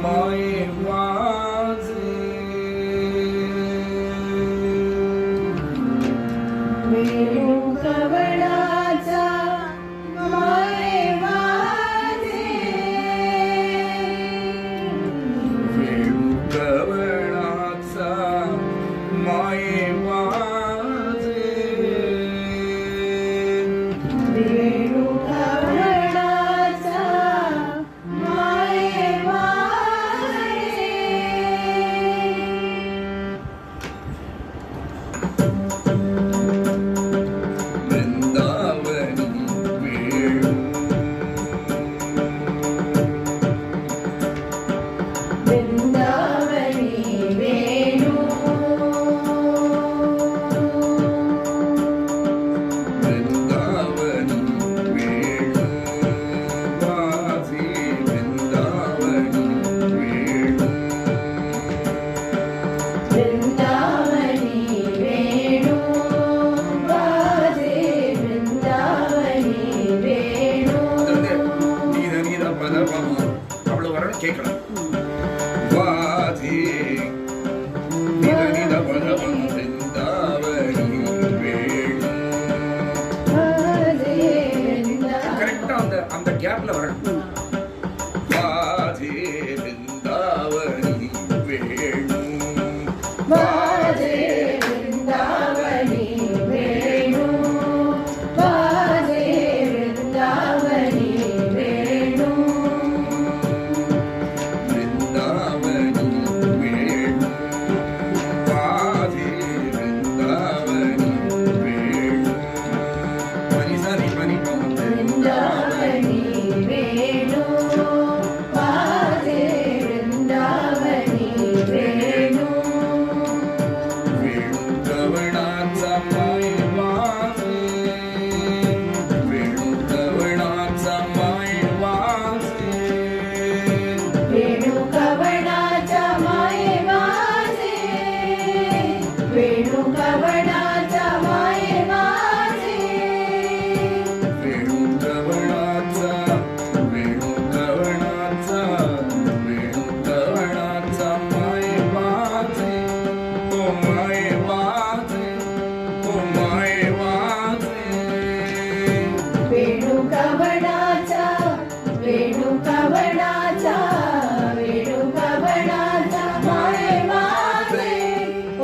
माये वाजे वेणुकवळाचा माये वाजे वेणुकवळाचा माये वाजे वेणुकवळाचा माये वाजे वृंदावनी वेणू वृंदावनी वेणु वृंदावनी वेणू वाजे वृंदावनी वेणू वृंदावनी वेणु वाजे वृंदावनी वेणु நீத நீத பத பம அவ்வளவு வரணும் கேட்கணும் வாதி நீத நீத பத பம பிருந்தாவனி வேணு வாजे वृंदावनी கரெக்டா அந்த கேப்ல வரணும் வாதி பிருந்தாவனி வேணு वाजे वृंदावनी वेणु वाजे वृंदावनी वेणु वृंदावनी वेणु वादी वृंदावनी वेणु मनी सनी मनी वृंदावनी वेणु वाजे वृंदावनी वेणु वेणु कवणाचा माय वाजे वेणु कवणाचा माय वाजे वेणुकवणाचा माये वाजे वेणुकवणाचा माये वाजे वेणु कवणाचा वेणु कवणाचा वेणु कवणाचा माय वाजे तो माय वाजे तो माय वाजे वेणुकवणाचा वेणुकवणाचा वेणुकवणाचा माये वाजे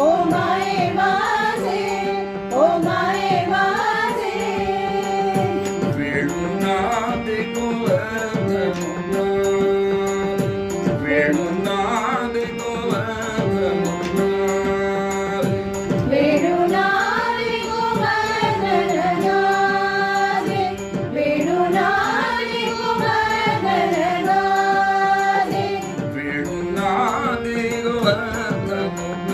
ओ माये वाजे ओ माये वाजे वेणुनाद गोवर्धन वेणुनाद गोवर्धन वेणुनादि गोवर्धननादे वेणुनादि गोवर्धननादे वेणुनाद गोवर्धन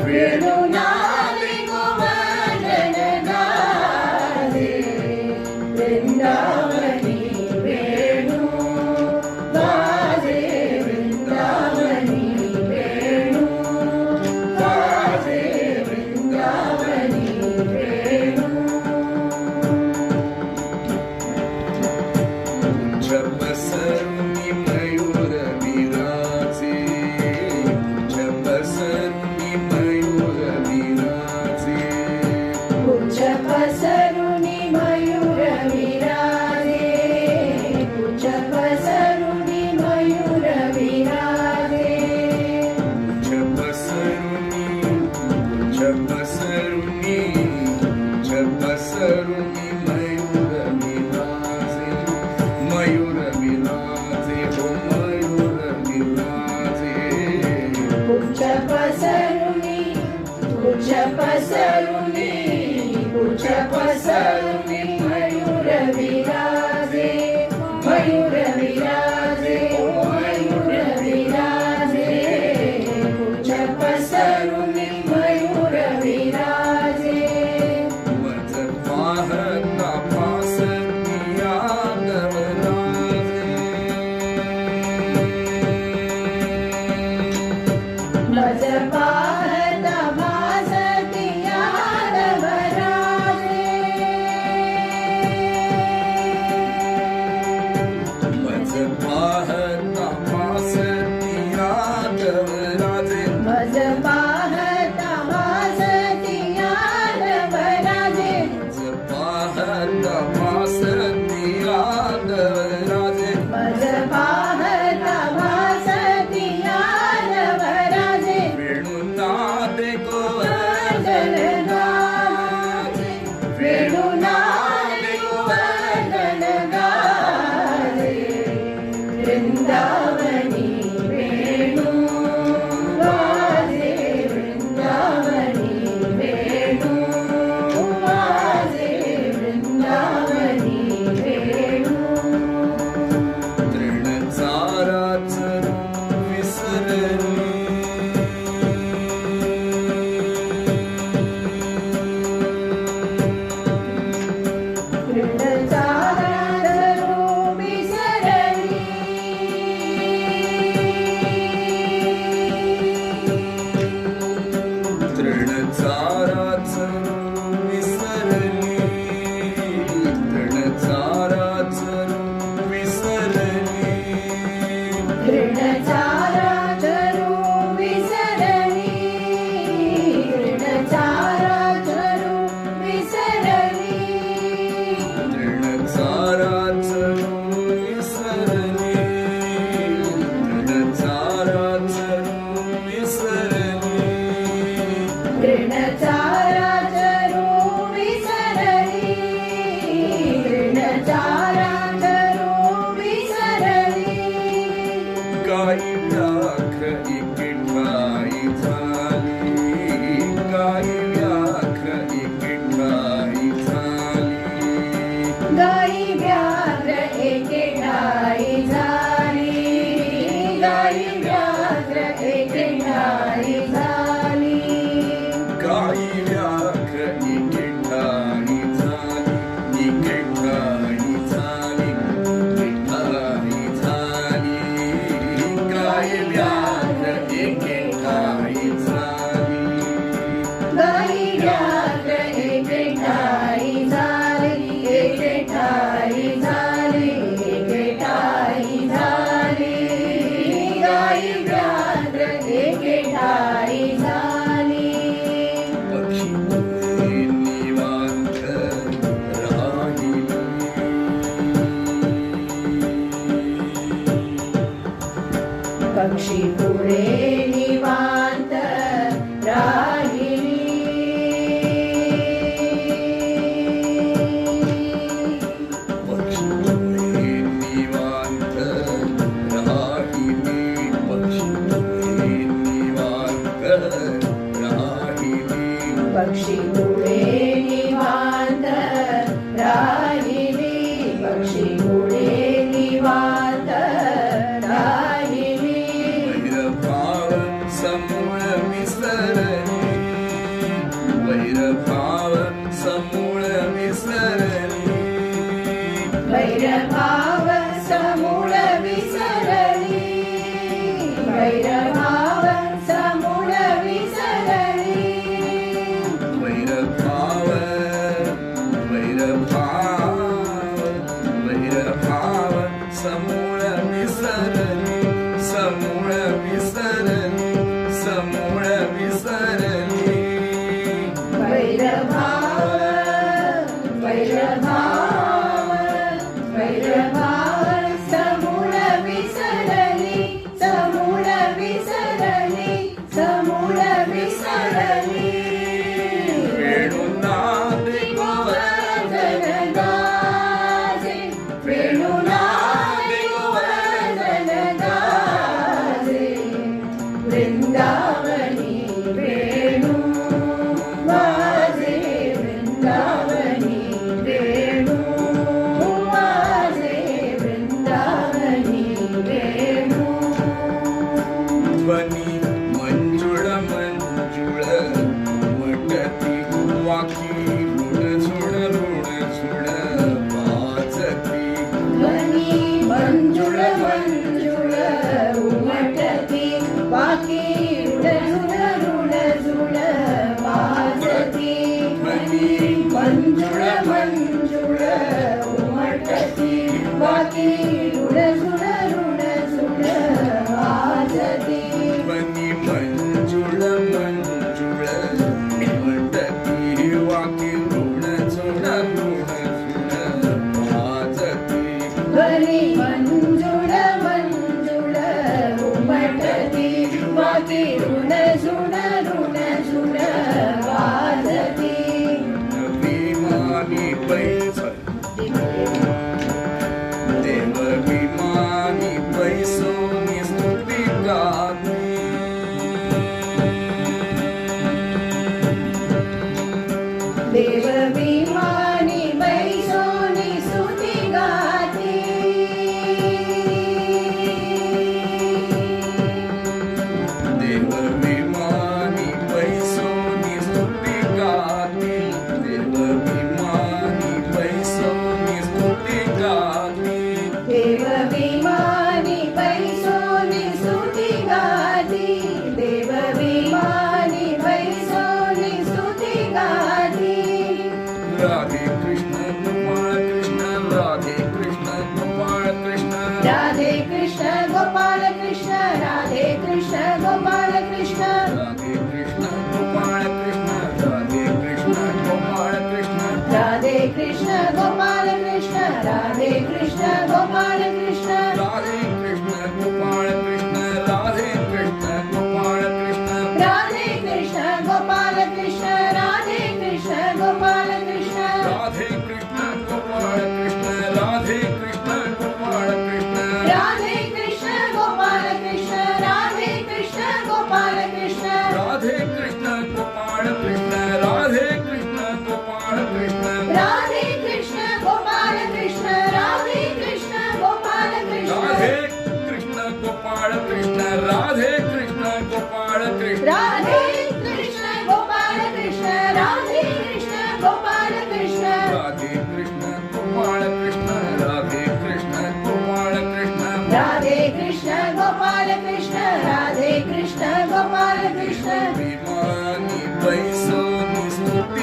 वेणुनादि गोवर्धननादे वृंदावनी वेणु वाजे वृंदावनी वेणु वाजे वृंदावनी वेणु जपसरुनि मयूर विराजे जपसरुनि मयूर विराजे उच्चपसरुनि मयूर विराजे उच्चपसरुनि मयूर विराजे जपसरुनि जपसरुनि जपसरुनि मयूर विराजे मयूर विराजे हो मयूर विराजे उच्चपसरुनि उच्चपसरुनि उच्चपसरुनि मयूर विराजे मयूर विराजे मयूर विराजे उच्चपसरुनि मयूर विराजे मज पाहता पासती यादवराजे मज पाहता भासती यादवराजे तृणचाराच विसरली तृणचाराच विसरली तृणचारा चरू विसरली तृणचारा चरू विसरली तृणचाराच विसरली तृणचाराच विसरली तृणचारा चरू विसरली तृणचारा चरू विसरली गाई व्याघ्र इकिटाई झाली गाई व्याघ्र इकिटाई झाली गाई व्याघ्र एके ठाई झाली गाई व्याघ्र एके ठाई झाली गाई व्याघ्र इकिटाई झाली इकिटाई झाली इकिटाई झाली गाई व्याघ्र इकिटाई झाली गाई व्याघ्र एके ठाई झाली एके ठाई झाली एके ठाई झाली गाई व्याघ्र एके ठाई झाली पक्षी निवांत राहिली पक्षी पुढे निवांत राहिली पक्षी निवांत राहिली पक्षी निवांत राहिली पक्षी पुढे निवांत राहिली पक्षी पुढे निवांत राहिली वैरभाव समूळ विसरली वैरभाव समूळ विसरली वैरभाव समूळ विसरली वैरभाव समूळ विसरली वैरभाव वैरभाव वैरभाव समूळ विसरली समूळ विसरली समूळ विसरली वैरभाव वैरभाव वैरभाव समूळ विसरली समूळ विसरली समूळ विसरली वेणुनाद गोवर्धन गाजे वेणुनाद गोवर्धन गाजे वृंदावनी वेणू वाजे वृंदावनी वेणू वाजे वृंदावनी वेणू ध्वनी मंजुळ मंजुळ उमटती वाकी ऋण झुण वाजती ध्वनी मंजुळ मंजुळ उमटती वाकी ऋण झुण वाजती ध्वनी मंजुळ मंजुळ उमटती वाकी ऋण झुण वाजती ध्वनी मंजुळ मंजुळ उमटती वाकी ऋण झुण वाजती ध्वनी मंजुळ मंजुळ उमटती वाकी ऋण झुण वाजती विमानी पैसा देव विमानी पैसो स्तुती गाती देव विमानी बैसोनी स्तुती गाती देव विमानी पैसो स्तुती गाती देव विमानी पैसो स्तुती गाती देव विमानी बैसोनी स्तुती गाती देव विमानी बैसोनी स्तुती